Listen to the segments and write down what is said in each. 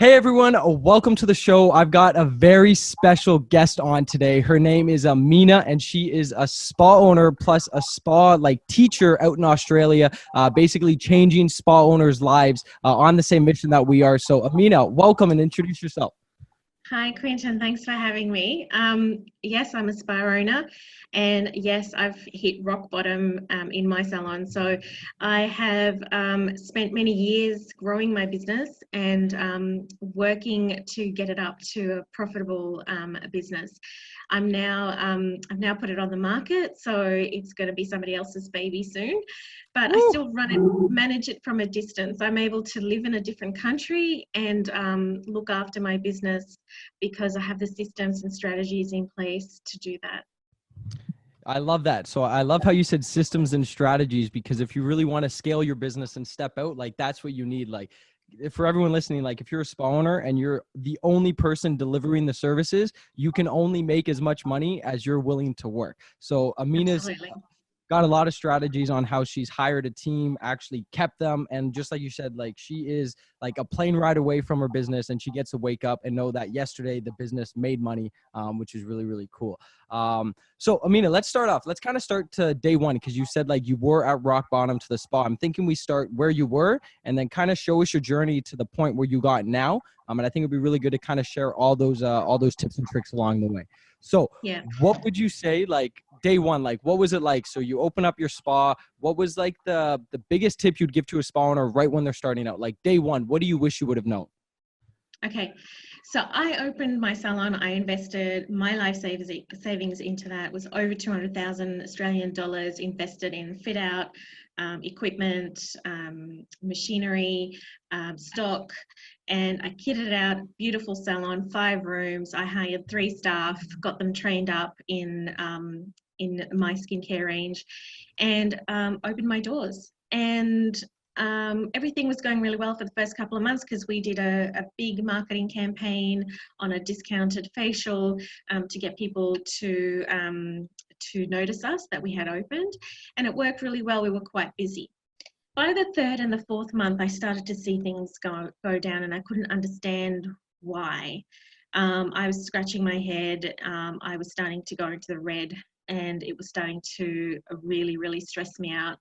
Hey everyone, welcome to the show. I've got a very special guest on today. Her name is Aamena, and she is a spa owner plus a spa teacher out in Australia, basically changing spa owners' lives on the same mission that we are. So Aamena, welcome and introduce yourself. Hi, Quentin. Thanks for having me. Yes, I'm a spa owner, and yes, I've hit rock bottom in my salon. So I have spent many years growing my business and working to get it up to a profitable business. I've now put it on the market, so it's going to be somebody else's baby soon. But I still run it, manage it from a distance. I'm able to live in a different country and look after my business because I have the systems and strategies in place to do that. I love that. So I love how you said systems and strategies, because if you really want to scale your business and step out, that's what you need. For everyone listening, if you're a spa owner and you're the only person delivering the services, you can only make as much money as you're willing to work. So Amena's got a lot of strategies on how she's hired a team, actually kept them. And just like you said, she is a plane ride away from her business, and she gets to wake up and know that yesterday the business made money, which is really, really cool. So Aamena, let's start off. Let's kind of start to day one, because you said you were at rock bottom to the spa. I'm thinking we start where you were and then kind of show us your journey to the point where you got now. And I think it'd be really good to kind of share all those tips and tricks along the way. So what would you say, day one, what was it like? So you open up your spa. What was the biggest tip you'd give to a spa owner right when they're starting out? Day one, what do you wish you would have known? Okay, so I opened my salon. I invested my life savings into that. It was over 200,000 Australian dollars invested in fit out, equipment, machinery, stock, and I kitted it out. Beautiful salon, 5 rooms. I hired 3 staff, got them trained up in my skincare range, and opened my doors. And everything was going really well for the first couple of months because we did a big marketing campaign on a discounted facial to get people to notice us that we had opened, and it worked really well. We were quite busy. By the 3rd and the 4th month, I started to see things go down, and I couldn't understand why. I was scratching my head. I was starting to go into the red, and it was starting to really, really stress me out.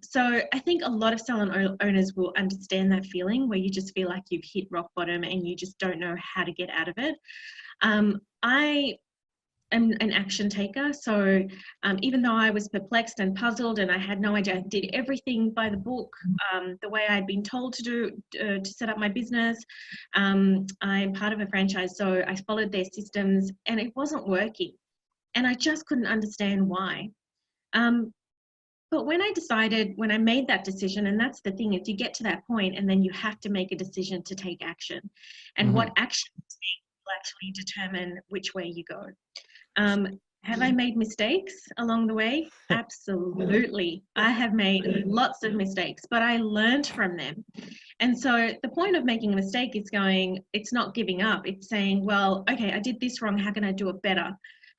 So I think a lot of salon owners will understand that feeling where you just feel like you've hit rock bottom and you just don't know how to get out of it. I am an action taker. So even though I was perplexed and puzzled and I had no idea, I did everything by the book, the way I'd been told to do to set up my business. I'm part of a franchise, so I followed their systems and it wasn't working. And I just couldn't understand why. But when I made that decision, and that's the thing, is you get to that point and then you have to make a decision to take action. And what action you take will actually determine which way you go. Have I made mistakes along the way? Absolutely. I have made lots of mistakes, but I learned from them. And so the point of making a mistake is it's not giving up. It's saying, well, okay, I did this wrong. How can I do it better?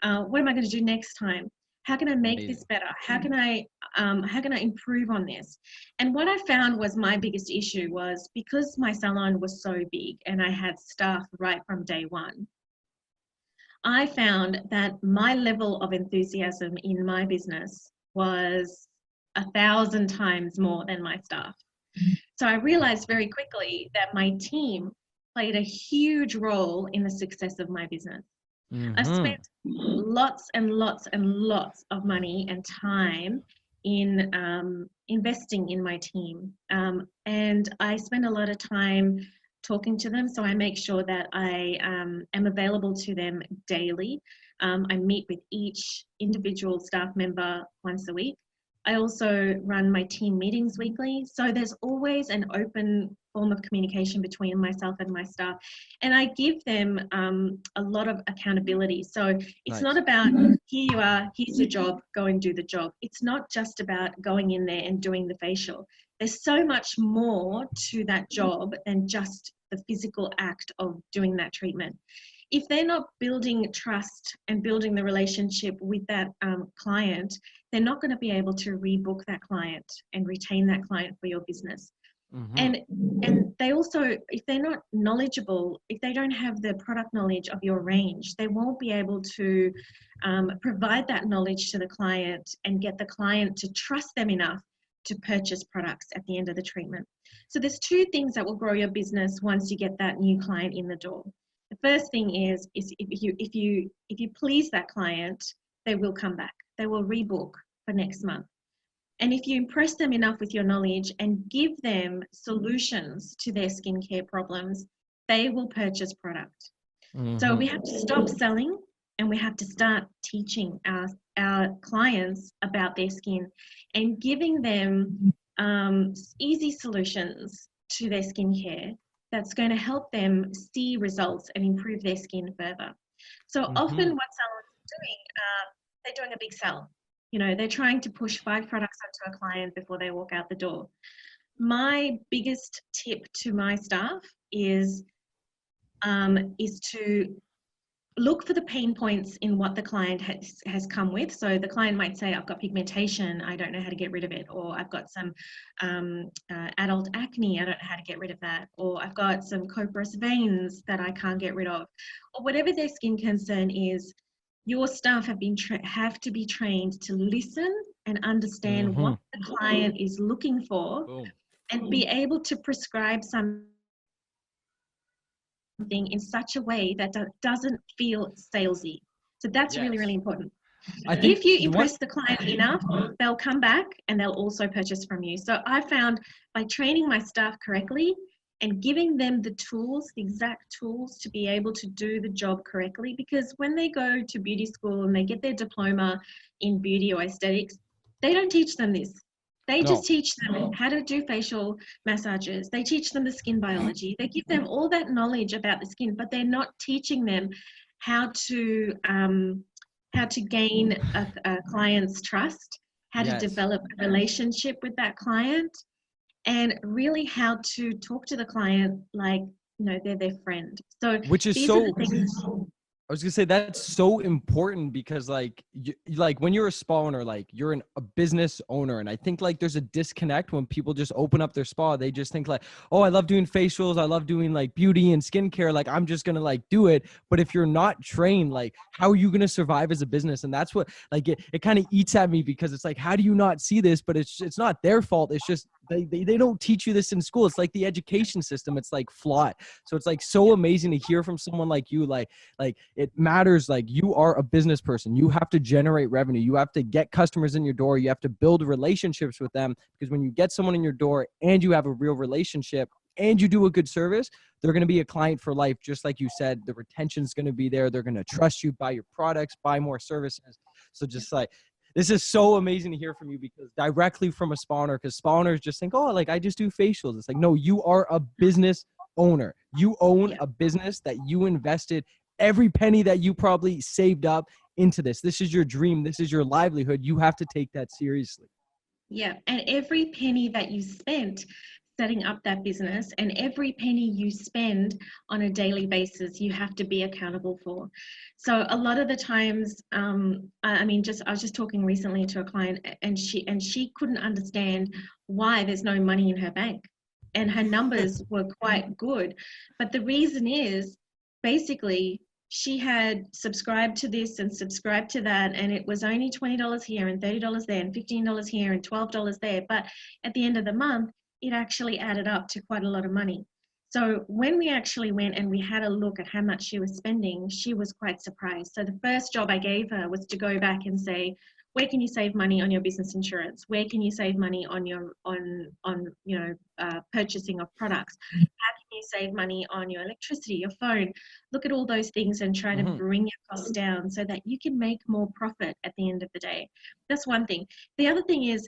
What am I going to do next time? How can I make this better? How can I improve on this? And what I found was my biggest issue was because my salon was so big and I had staff right from day one, I found that my level of enthusiasm in my business was 1,000 times more than my staff. So I realized very quickly that my team played a huge role in the success of my business. I've spent lots and lots and lots of money and time in investing in my team. And I spend a lot of time talking to them. So I make sure that I am available to them daily. I meet with each individual staff member once a week. I also run my team meetings weekly. So there's always an open form of communication between myself and my staff. And I give them a lot of accountability. So it's not about, here you are, here's your job, go and do the job. It's not just about going in there and doing the facial. There's so much more to that job than just the physical act of doing that treatment. If they're not building trust and building the relationship with that client, they're not going to be able to rebook that client and retain that client for your business. And they also, if they're not knowledgeable, if they don't have the product knowledge of your range, they won't be able to provide that knowledge to the client and get the client to trust them enough to purchase products at the end of the treatment. So there's two things that will grow your business once you get that new client in the door. The first thing is if you please that client, they will come back. They will rebook for next month. And if you impress them enough with your knowledge and give them solutions to their skincare problems, they will purchase product. So we have to stop selling and we have to start teaching our clients about their skin and giving them easy solutions to their skincare that's going to help them see results and improve their skin further. So often what salons are doing, they're doing a big sell. You know, they're trying to push 5 products onto a client before they walk out the door. My biggest tip to my staff is to look for the pain points in what the client has come with. So the client might say, I've got pigmentation, I don't know how to get rid of it. Or I've got some adult acne, I don't know how to get rid of that. Or I've got some copious veins that I can't get rid of. Or whatever their skin concern is, your staff have to be trained to listen and understand what the client is looking for and be able to prescribe something in such a way that doesn't feel salesy. So that's really, really important. If you impress the client enough, they'll come back and they'll also purchase from you. So I found by training my staff correctly and giving them the tools, the exact tools to be able to do the job correctly, because when they go to beauty school and they get their diploma in beauty or aesthetics, they don't teach them this. They just teach them how to do facial massages. They teach them the skin biology. They give them all that knowledge about the skin, but they're not teaching them how to gain a client's trust, how to develop a relationship with that client, and really how to talk to the client like, you know, they're their friend. So which is these so are the things. I was gonna say that's so important because like like when you're a spa owner, like you're a business owner, and I think like there's a disconnect when people just open up their spa. They just think like, oh, I love doing facials, I love doing like beauty and skincare, like I'm just gonna like do it. But if you're not trained, like how are you gonna survive as a business? And that's what like it kind of eats at me, because it's like, how do you not see this? But it's not their fault. It's just they don't teach you this in school. It's like the education system, it's like flawed. So it's like so amazing to hear from someone like you, like it matters. Like you are a business person. You have to generate revenue. You have to get customers in your door. You have to build relationships with them, because when you get someone in your door and you have a real relationship and you do a good service, they're going to be a client for life. Just like you said, the retention is going to be there. They're going to trust you, buy your products, buy more services. So just like, this is so amazing to hear from you, because directly from a spa owner, because spa owners just think, oh, like I just do facials. It's like, no, you are a business owner. You own a business that you invested every penny that you probably saved up into this. This is your dream. This is your livelihood. You have to take that seriously. Yeah. And every penny that you spent setting up that business and every penny you spend on a daily basis, you have to be accountable for. So a lot of the times, I was just talking recently to a client, and she couldn't understand why there's no money in her bank, and her numbers were quite good. But the reason is basically she had subscribed to this and subscribed to that, and it was only $20 here and $30 there and $15 here and $12 there. But at the end of the month, it actually added up to quite a lot of money. So when we actually went and we had a look at how much she was spending, she was quite surprised. So the first job I gave her was to go back and say, where can you save money on your business insurance? Where can you save money on your purchasing of products? How can you save money on your electricity, your phone? Look at all those things and try to bring your costs down so that you can make more profit at the end of the day. That's one thing. The other thing is,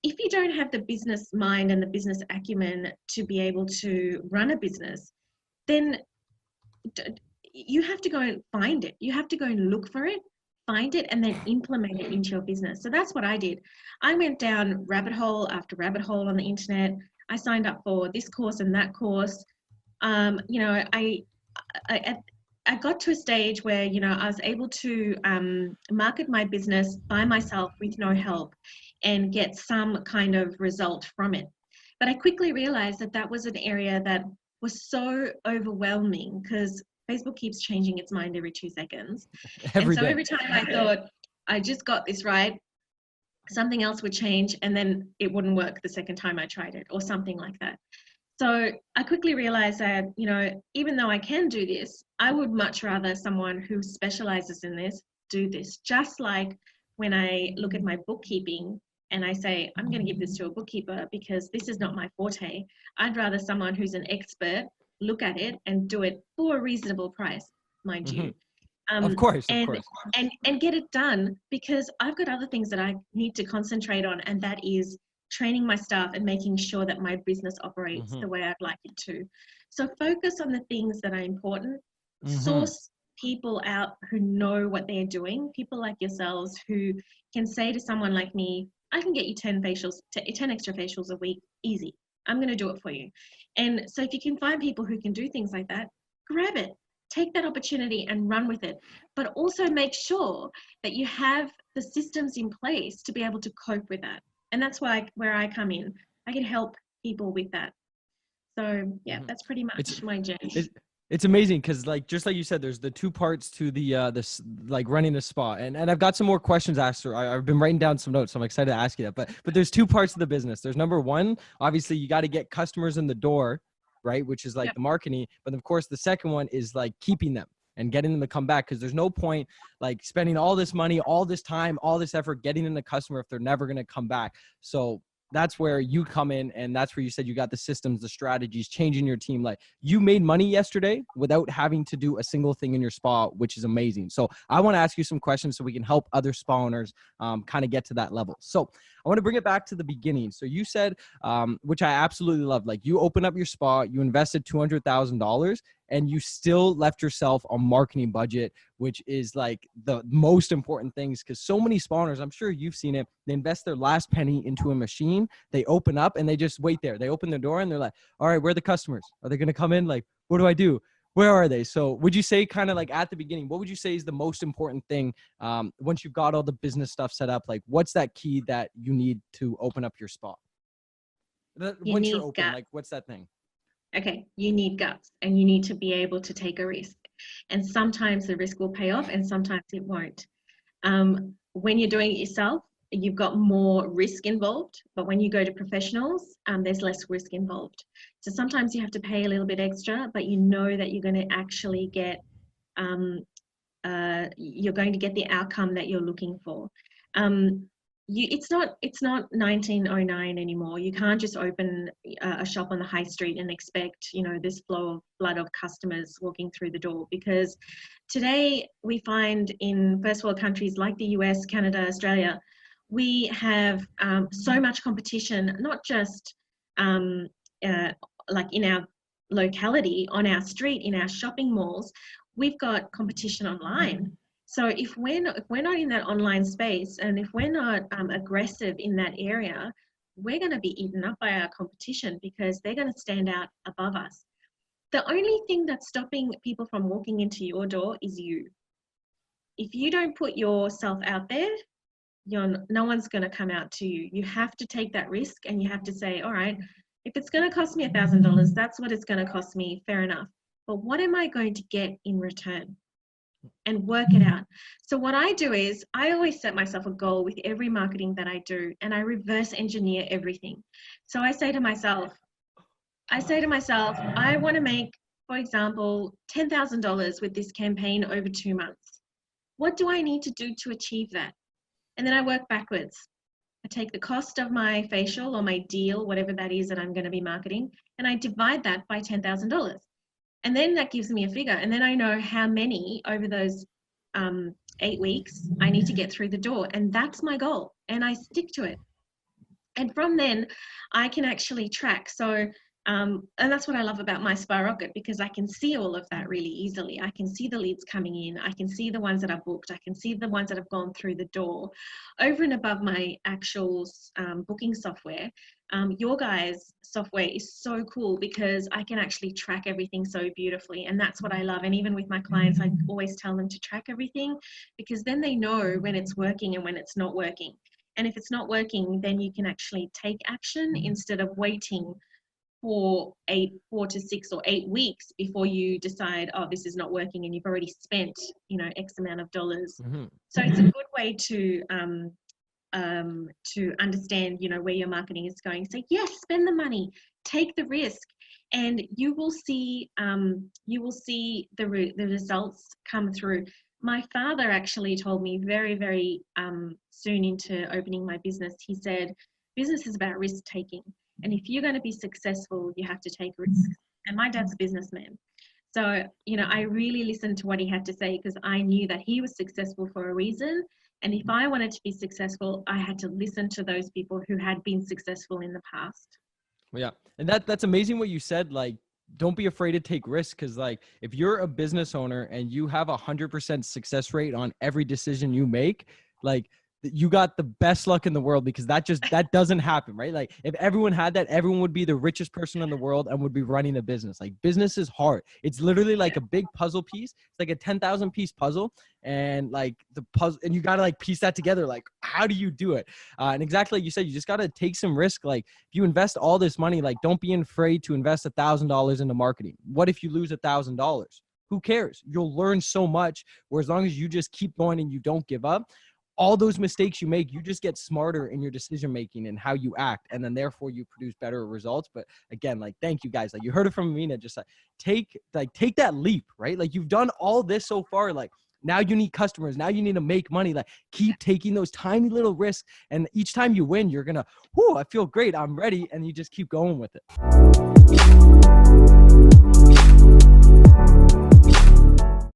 if you don't have the business mind and the business acumen to be able to run a business, then you have to go and find it. You have to go and look for it, find it, and then implement it into your business. So that's what I did. I went down rabbit hole after rabbit hole on the internet. I signed up for this course and that course. I got to a stage where, I was able to market my business by myself with no help and get some kind of result from it. But I quickly realized that that was an area that was so overwhelming because Facebook keeps changing its mind every 2 seconds. And Every so day. every time I thought, I just got this right, something else would change and then it wouldn't work the second time I tried it or something like that. So I quickly realized that, you know, even though I can do this, I would much rather someone who specializes in this do this. Just like when I look at my bookkeeping and I say, I'm going to give this to a bookkeeper because this is not my forte. I'd rather someone who's an expert look at it and do it for a reasonable price, mind Hmm. you. Of Um, course, of and course. and get it done because I've got other things that I need to concentrate on, and that is training my staff and making sure that my business operates Hmm. the way I'd like it to. So focus on the things that are important. Hmm. Source people out who know what they're doing, people like yourselves who can say to someone like me, I can get you 10 facials, 10 extra facials a week, easy. I'm going to do it for you. And so if you can find people who can do things like that, grab it. Take that opportunity and run with it, but also make sure that you have the systems in place to be able to cope with that. And that's where I come in. I can help people with that. So yeah, Hmm. that's pretty It's much my journey. it's it's amazing because like just like you said, there's the two parts to the this like running the spa, and I've got some more questions asked. I've been writing down some notes, so I'm excited to ask you that. But there's two parts of the business. There's number one, obviously you got to get customers in the door, right? Which is like Yep. the marketing. But of course, the second one is like keeping them and getting them to come back because there's no point like spending all this money, all this time, all this effort getting in the customer if they're never going to come back. So that's where you come in, and that's where you said you got the systems, the strategies, changing your team. Like you made money yesterday without having to do a single thing in your spa, which is amazing. So I want to ask you some questions so we can help other spa owners kind of get to that level. So I want to bring it back to the beginning. So you said, which I absolutely love, like you open up your spa, you invested $200,000 and you still left yourself a marketing budget, which is like the most important things because so many spa owners, I'm sure you've seen it, they invest their last penny into a machine, they open up and they just wait there. They open the door and they're like, all right, where are the customers? Are they going to come in? Like, what do I do? Where are they? So would you say kind of like at the beginning, what would you say is the most important thing once you've got all the business stuff set up? Like what's that key that you need to open up your spa? You Once you're need open, guts. like what's that thing? Okay, you need guts and you need to be able to take a risk. And sometimes the risk will pay off and sometimes it won't. When you're doing it yourself, you've got more risk involved, but when you go to professionals, there's less risk involved. So sometimes you have to pay a little bit extra, but you know that you're going to actually get you're going to get the outcome that you're looking for. It's not 1909 anymore. You can't just open a shop on the high street and expect, you know, this flow of blood of customers walking through the door, because today we find in first world countries like the US, Canada, Australia, we have so much competition, not just like in our locality, on our street, in our shopping malls. We've got competition online. So if we're not in that online space, and if we're not aggressive in that area, we're going to be eaten up by our competition because they're going to stand out above us. The only thing that's stopping people from walking into your door is you. If you don't put yourself out there, no one's going to come out to you. You have to take that risk and you have to say, all right, if it's going to cost me $1,000, that's what it's going to cost me, fair enough. But what am I going to get in return? And work it out. So what I do is I always set myself a goal with every marketing that I do, and I reverse engineer everything. So I say to myself, I want to make, for example, $10,000 with this campaign over 2 months. What do I need to do to achieve that? And then I work backwards. I take the cost of my facial or my deal, whatever that is that I'm going to be marketing, and I divide that by $10,000. And then that gives me a figure. And then I know how many over those 8 weeks I need to get through the door. And that's my goal. And I stick to it. And from then I can actually track. So, and that's what I love about my Rocket, because I can see all of that really easily. I can see the leads coming in. I can see the ones that are booked. I can see the ones that have gone through the door. Over and above my actual booking software, your guys' software is so cool because I can actually track everything so beautifully. And that's what I love. And even with my clients, I always tell them to track everything, because then they know when it's working and when it's not working. And if it's not working, then you can actually take action instead of waiting for 4 to 6 or 8 weeks before you decide, oh, this is not working, and you've already spent, X amount of dollars. So it's a good way to understand, where your marketing is going. So yes, spend the money, take the risk, and you will see the results come through. My father actually told me very, very soon into opening my business, he said, business is about risk taking. And if you're going to be successful, you have to take risks. And my dad's a businessman. So, I really listened to what he had to say because I knew that he was successful for a reason. And if I wanted to be successful, I had to listen to those people who had been successful in the past. Yeah. And that's amazing what you said. Like, don't be afraid to take risks. Cause like, if you're a business owner and you have 100% success rate on every decision you make, like, you got the best luck in the world, because that doesn't happen, right? Like, if everyone had that, everyone would be the richest person in the world and would be running a business. Like, business is hard. It's literally like a big puzzle piece. It's like a 10,000 piece puzzle, and like the puzzle, and you got to like piece that together. Like, how do you do it? And exactly like you said, you just got to take some risk. Like, if you invest all this money, like, don't be afraid to invest $1,000 into marketing. What if you lose $1,000? Who cares? You'll learn so much. Where as long as you just keep going and you don't give up, all those mistakes you make, you just get smarter in your decision making and how you act, and then therefore you produce better results. But again, like, thank you guys. Like, you heard it from Aamena, just take that leap, right? Like, you've done all this so far. Like, now you need customers. Now you need to make money. Like, keep taking those tiny little risks, and each time you win, you're gonna, I feel great. I'm ready, and you just keep going with it.